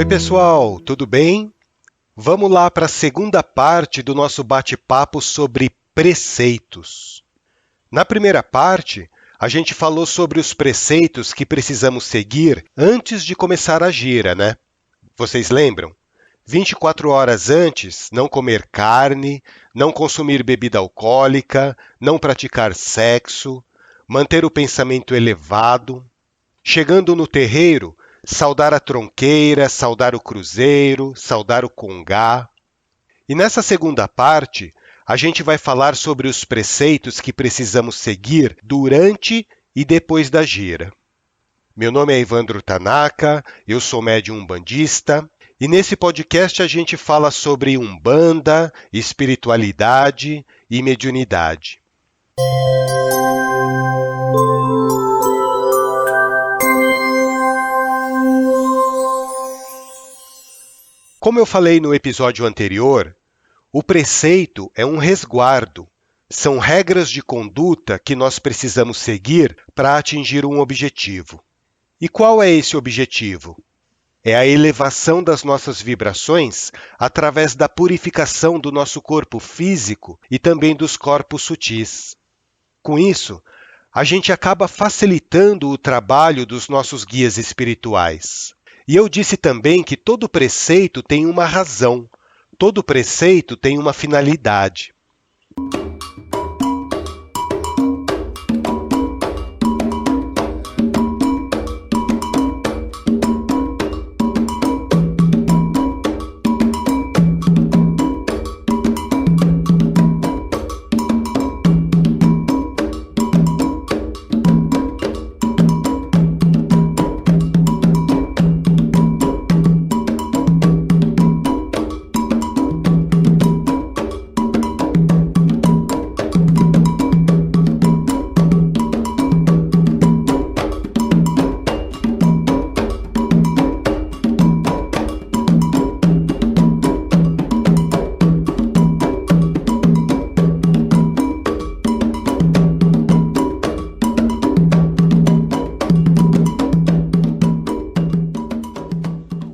Oi, pessoal, tudo bem? Vamos lá para a segunda parte do nosso bate-papo sobre preceitos. Na primeira parte, a gente falou sobre os preceitos que precisamos seguir antes de começar a gira, né? Vocês lembram? 24 horas antes, não comer carne, não consumir bebida alcoólica, não praticar sexo, manter o pensamento elevado. Chegando no terreiro, saudar a tronqueira, saudar o cruzeiro, saudar o congá. E nessa segunda parte, a gente vai falar sobre os preceitos que precisamos seguir durante e depois da gira. Meu nome é Evandro Tanaka, eu sou médium umbandista, e nesse podcast a gente fala sobre umbanda, espiritualidade e mediunidade. Como eu falei no episódio anterior, o preceito é um resguardo. São regras de conduta que nós precisamos seguir para atingir um objetivo. E qual é esse objetivo? É a elevação das nossas vibrações através da purificação do nosso corpo físico e também dos corpos sutis. Com isso, a gente acaba facilitando o trabalho dos nossos guias espirituais. E eu disse também que todo preceito tem uma razão, todo preceito tem uma finalidade.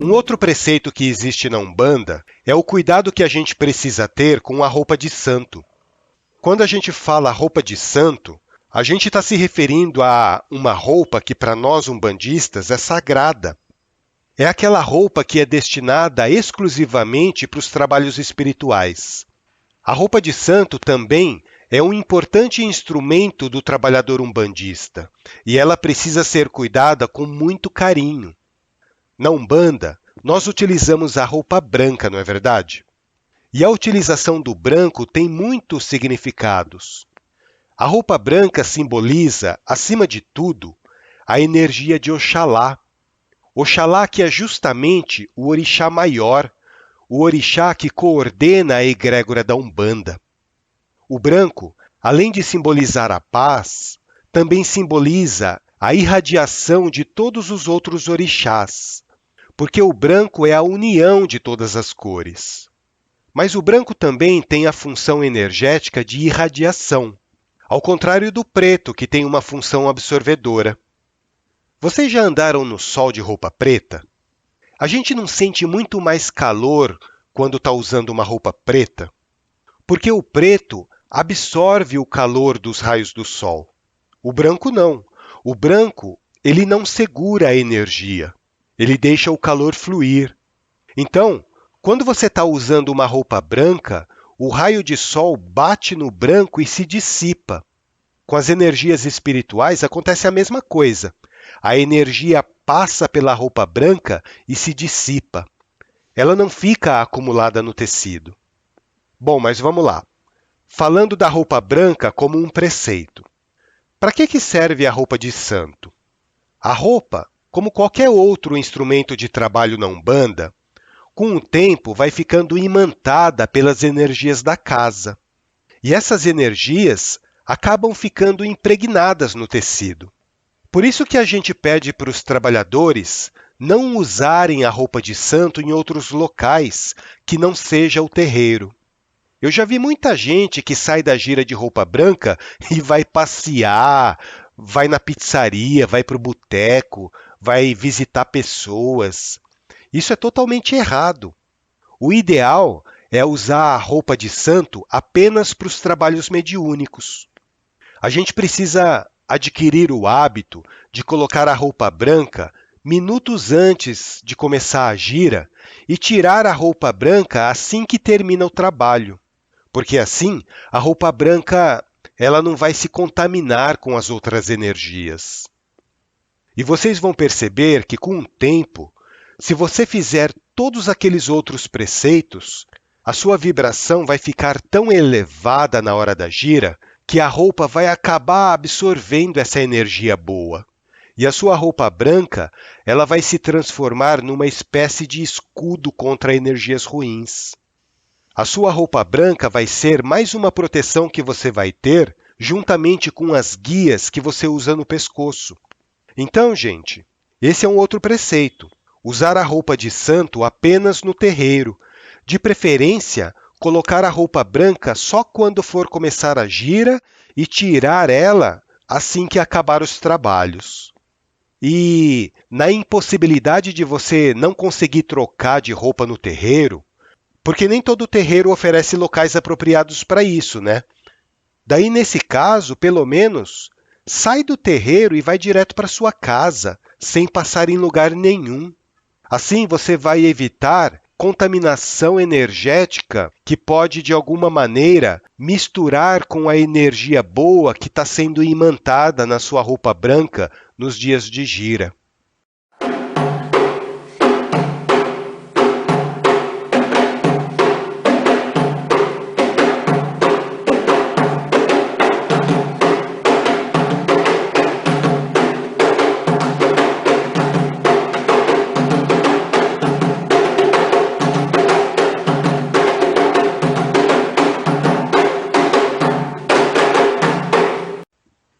Um outro preceito que existe na Umbanda é o cuidado que a gente precisa ter com a roupa de santo. Quando a gente fala roupa de santo, a gente está se referindo a uma roupa que para nós umbandistas é sagrada. É aquela roupa que é destinada exclusivamente para os trabalhos espirituais. A roupa de santo também é um importante instrumento do trabalhador umbandista, e ela precisa ser cuidada com muito carinho. Na Umbanda, nós utilizamos a roupa branca, não é verdade? E a utilização do branco tem muitos significados. A roupa branca simboliza, acima de tudo, a energia de Oxalá. Oxalá que é justamente o orixá maior, o orixá que coordena a egrégora da Umbanda. O branco, além de simbolizar a paz, também simboliza a irradiação de todos os outros orixás, porque o branco é a união de todas as cores. Mas o branco também tem a função energética de irradiação, ao contrário do preto, que tem uma função absorvedora. Vocês já andaram no sol de roupa preta? A gente não sente muito mais calor quando está usando uma roupa preta? Porque o preto absorve o calor dos raios do sol. O branco não. O branco, ele não segura a energia. Ele deixa o calor fluir. Então, quando você está usando uma roupa branca, o raio de sol bate no branco e se dissipa. Com as energias espirituais acontece a mesma coisa. A energia passa pela roupa branca e se dissipa. Ela não fica acumulada no tecido. Bom, mas vamos lá. Falando da roupa branca como um preceito. Para que serve a roupa de santo? A roupa, como qualquer outro instrumento de trabalho na Umbanda, com o tempo vai ficando imantada pelas energias da casa. E essas energias acabam ficando impregnadas no tecido. Por isso que a gente pede para os trabalhadores não usarem a roupa de santo em outros locais que não seja o terreiro. Eu já vi muita gente que sai da gira de roupa branca e vai passear, vai na pizzaria, vai para o boteco, vai visitar pessoas. Isso é totalmente errado. O ideal é usar a roupa de santo apenas para os trabalhos mediúnicos. A gente precisa adquirir o hábito de colocar a roupa branca minutos antes de começar a gira e tirar a roupa branca assim que termina o trabalho. Porque assim, a roupa branca ela não vai se contaminar com as outras energias. E vocês vão perceber que com o tempo, se você fizer todos aqueles outros preceitos, a sua vibração vai ficar tão elevada na hora da gira que a roupa vai acabar absorvendo essa energia boa. E a sua roupa branca, ela vai se transformar numa espécie de escudo contra energias ruins. A sua roupa branca vai ser mais uma proteção que você vai ter, juntamente com as guias que você usa no pescoço. Então, gente, esse é um outro preceito. Usar a roupa de santo apenas no terreiro. De preferência, colocar a roupa branca só quando for começar a gira e tirar ela assim que acabar os trabalhos. E na impossibilidade de você não conseguir trocar de roupa no terreiro, porque nem todo terreiro oferece locais apropriados para isso, né? Daí, nesse caso, pelo menos, sai do terreiro e vai direto para sua casa, sem passar em lugar nenhum. Assim, você vai evitar contaminação energética que pode, de alguma maneira, misturar com a energia boa que está sendo imantada na sua roupa branca nos dias de gira.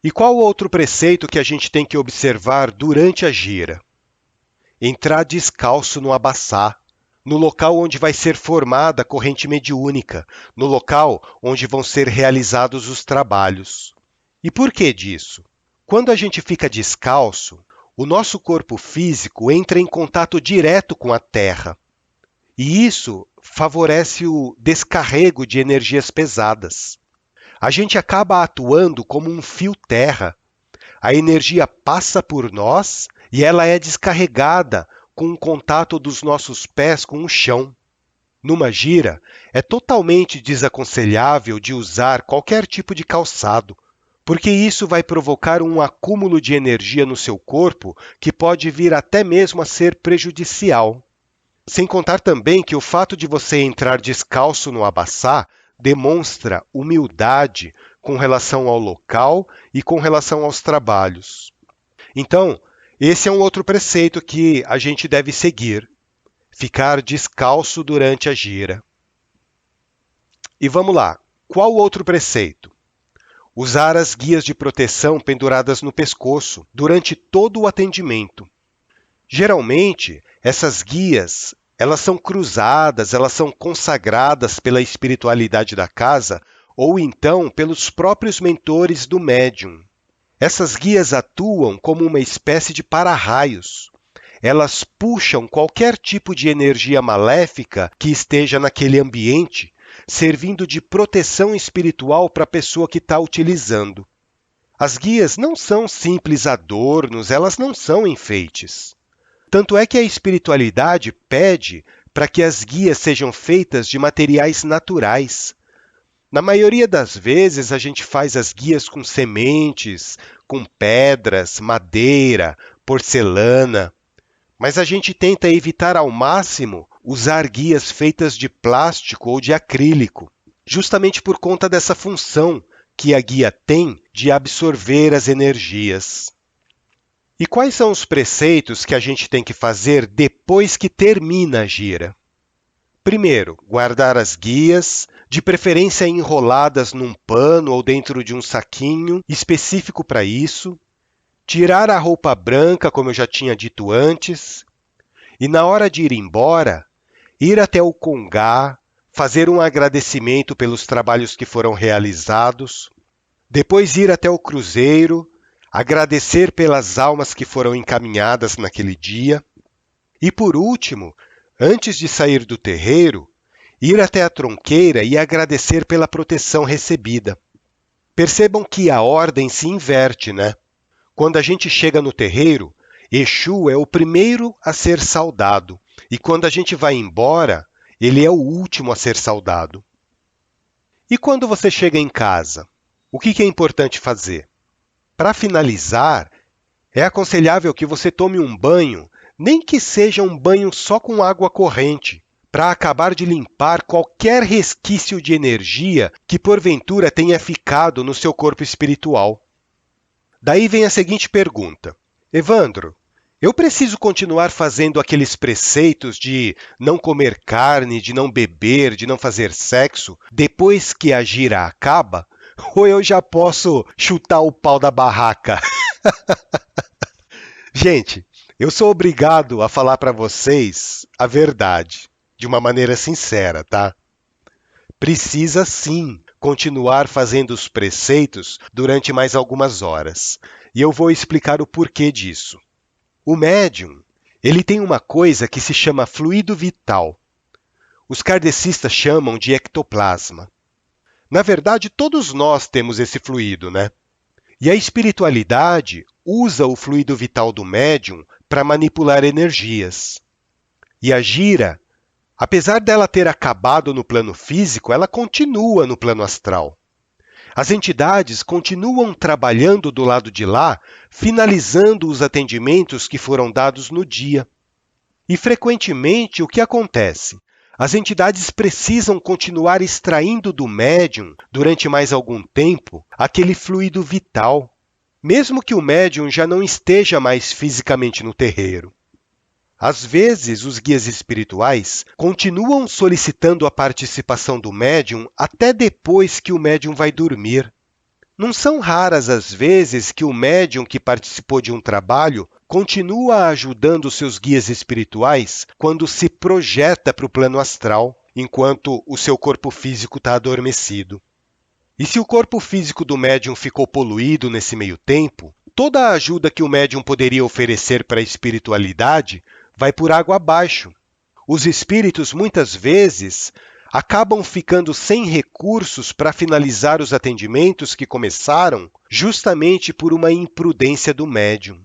E qual outro preceito que a gente tem que observar durante a gira? Entrar descalço no abaçá, no local onde vai ser formada a corrente mediúnica, no local onde vão ser realizados os trabalhos. E por que disso? Quando a gente fica descalço, o nosso corpo físico entra em contato direto com a terra. E isso favorece o descarrego de energias pesadas. A gente acaba atuando como um fio terra. A energia passa por nós e ela é descarregada com o contato dos nossos pés com o chão. Numa gira, é totalmente desaconselhável de usar qualquer tipo de calçado, porque isso vai provocar um acúmulo de energia no seu corpo que pode vir até mesmo a ser prejudicial. Sem contar também que o fato de você entrar descalço no abaçá demonstra humildade com relação ao local e com relação aos trabalhos. Então, esse é um outro preceito que a gente deve seguir: ficar descalço durante a gira. E vamos lá, qual outro preceito? Usar as guias de proteção penduradas no pescoço durante todo o atendimento. Geralmente, essas guias elas são cruzadas, elas são consagradas pela espiritualidade da casa ou então pelos próprios mentores do médium. Essas guias atuam como uma espécie de para-raios. Elas puxam qualquer tipo de energia maléfica que esteja naquele ambiente, servindo de proteção espiritual para a pessoa que está utilizando. As guias não são simples adornos, elas não são enfeites. Tanto é que a espiritualidade pede para que as guias sejam feitas de materiais naturais. Na maioria das vezes, a gente faz as guias com sementes, com pedras, madeira, porcelana, mas a gente tenta evitar ao máximo usar guias feitas de plástico ou de acrílico, justamente por conta dessa função que a guia tem de absorver as energias. E quais são os preceitos que a gente tem que fazer depois que termina a gira? Primeiro, guardar as guias, de preferência enroladas num pano ou dentro de um saquinho específico para isso. Tirar a roupa branca, como eu já tinha dito antes. E na hora de ir embora, ir até o congá, fazer um agradecimento pelos trabalhos que foram realizados. Depois ir até o cruzeiro, agradecer pelas almas que foram encaminhadas naquele dia. E por último, antes de sair do terreiro, ir até a tronqueira e agradecer pela proteção recebida. Percebam que a ordem se inverte, né? Quando a gente chega no terreiro, Exu é o primeiro a ser saudado, e quando a gente vai embora, ele é o último a ser saudado. E quando você chega em casa, o que é importante fazer? Para finalizar, é aconselhável que você tome um banho, nem que seja um banho só com água corrente, para acabar de limpar qualquer resquício de energia que porventura tenha ficado no seu corpo espiritual. Daí vem a seguinte pergunta: Evandro, eu preciso continuar fazendo aqueles preceitos de não comer carne, de não beber, de não fazer sexo, depois que a gira acaba? Ou eu já posso chutar o pau da barraca? Gente, eu sou obrigado a falar para vocês a verdade, de uma maneira sincera, tá? Precisa sim continuar fazendo os preceitos durante mais algumas horas. E eu vou explicar o porquê disso. O médium, ele tem uma coisa que se chama fluido vital. Os kardecistas chamam de ectoplasma. Na verdade, todos nós temos esse fluido, né? E a espiritualidade usa o fluido vital do médium para manipular energias. E a gira, apesar dela ter acabado no plano físico, ela continua no plano astral. As entidades continuam trabalhando do lado de lá, finalizando os atendimentos que foram dados no dia. E frequentemente o que acontece? As entidades precisam continuar extraindo do médium, durante mais algum tempo, aquele fluido vital, mesmo que o médium já não esteja mais fisicamente no terreiro. Às vezes, os guias espirituais continuam solicitando a participação do médium até depois que o médium vai dormir. Não são raras as vezes que o médium que participou de um trabalho continua ajudando seus guias espirituais quando se projeta para o plano astral, enquanto o seu corpo físico está adormecido. E se o corpo físico do médium ficou poluído nesse meio tempo, toda a ajuda que o médium poderia oferecer para a espiritualidade vai por água abaixo. Os espíritos, muitas vezes, acabam ficando sem recursos para finalizar os atendimentos que começaram justamente por uma imprudência do médium.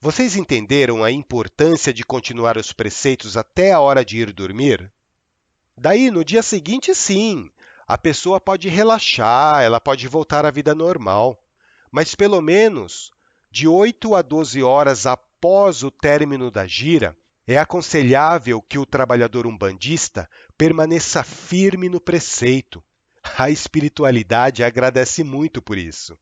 Vocês entenderam a importância de continuar os preceitos até a hora de ir dormir? Daí, no dia seguinte, sim, a pessoa pode relaxar, ela pode voltar à vida normal. Mas, pelo menos, de 8 a 12 horas após o término da gira, é aconselhável que o trabalhador umbandista permaneça firme no preceito. A espiritualidade agradece muito por isso.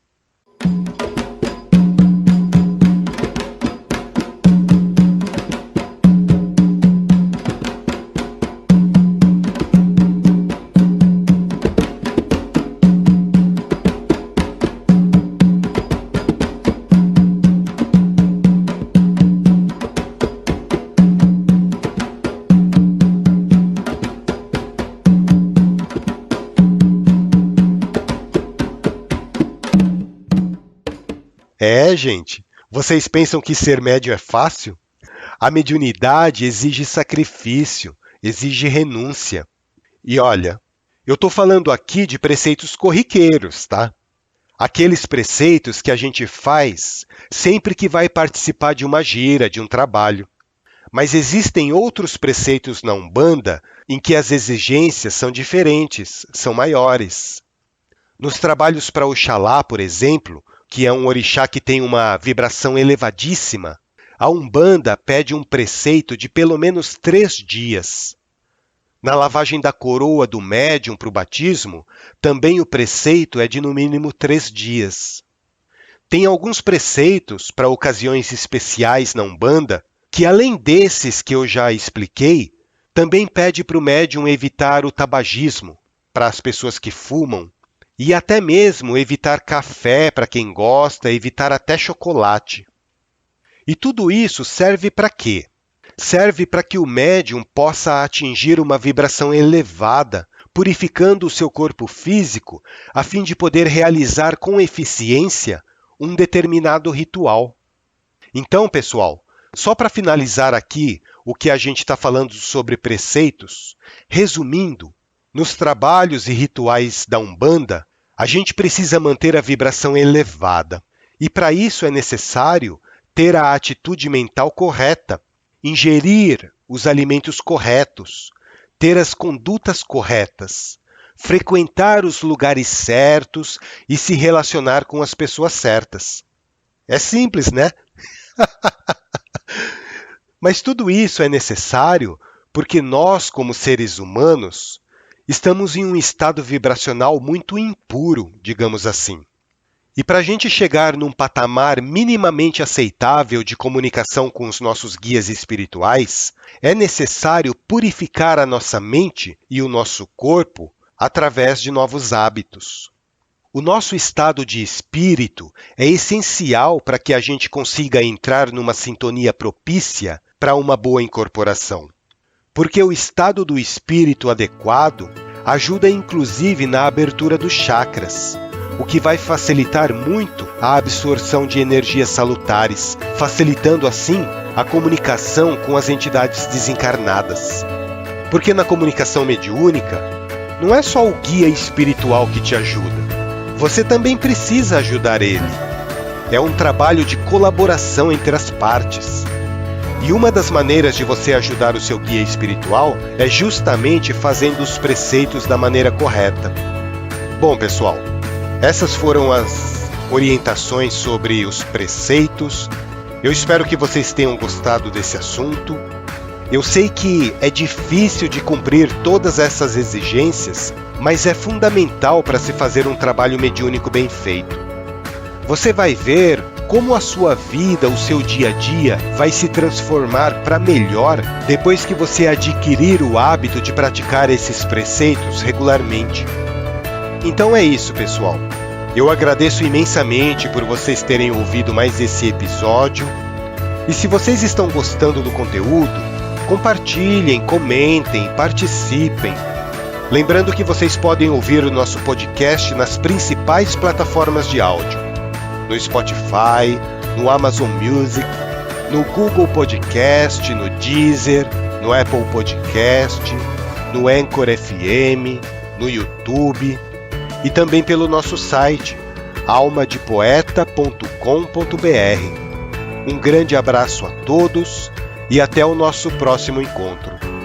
Gente, vocês pensam que ser médium é fácil? A mediunidade exige sacrifício, exige renúncia. E olha, eu estou falando aqui de preceitos corriqueiros, tá? Aqueles preceitos que a gente faz sempre que vai participar de uma gira, de um trabalho. Mas existem outros preceitos na Umbanda em que as exigências são diferentes, são maiores. Nos trabalhos para Oxalá, por exemplo, que é um orixá que tem uma vibração elevadíssima, a Umbanda pede um preceito de pelo menos 3 dias. Na lavagem da coroa do médium para o batismo, também o preceito é de no mínimo 3 dias. Tem alguns preceitos para ocasiões especiais na Umbanda, que além desses que eu já expliquei, também pede para o médium evitar o tabagismo, para as pessoas que fumam, e até mesmo evitar café para quem gosta, evitar até chocolate. E tudo isso serve para quê? Serve para que o médium possa atingir uma vibração elevada, purificando o seu corpo físico, a fim de poder realizar com eficiência um determinado ritual. Então, pessoal, Só para finalizar aqui o que a gente está falando sobre preceitos, resumindo, nos trabalhos e rituais da Umbanda, a gente precisa manter a vibração elevada. E para isso é necessário ter a atitude mental correta, ingerir os alimentos corretos, ter as condutas corretas, frequentar os lugares certos e se relacionar com as pessoas certas. É simples, né? Mas tudo isso é necessário porque nós, como seres humanos, estamos em um estado vibracional muito impuro, digamos assim. E para a gente chegar num patamar minimamente aceitável de comunicação com os nossos guias espirituais, é necessário purificar a nossa mente e o nosso corpo através de novos hábitos. O nosso estado de espírito é essencial para que a gente consiga entrar numa sintonia propícia para uma boa incorporação. Porque o estado do espírito adequado ajuda inclusive na abertura dos chakras, o que vai facilitar muito a absorção de energias salutares, facilitando assim a comunicação com as entidades desencarnadas. Porque na comunicação mediúnica, não é só o guia espiritual que te ajuda, você também precisa ajudar ele. É um trabalho de colaboração entre as partes. E uma das maneiras de você ajudar o seu guia espiritual é justamente fazendo os preceitos da maneira correta. Bom, pessoal, essas foram as orientações sobre os preceitos. Eu espero que vocês tenham gostado desse assunto. Eu sei que é difícil de cumprir todas essas exigências, mas é fundamental para se fazer um trabalho mediúnico bem feito. Você vai ver como a sua vida, o seu dia a dia, vai se transformar para melhor depois que você adquirir o hábito de praticar esses preceitos regularmente. Então é isso, pessoal. Eu agradeço imensamente por vocês terem ouvido mais esse episódio. E se vocês estão gostando do conteúdo, compartilhem, comentem, participem. Lembrando que vocês podem ouvir o nosso podcast nas principais plataformas de áudio. No Spotify, no Amazon Music, no Google Podcast, no Deezer, no Apple Podcast, no Anchor FM, no YouTube e também pelo nosso site almadepoeta.com.br. Um grande abraço a todos e até o nosso próximo encontro.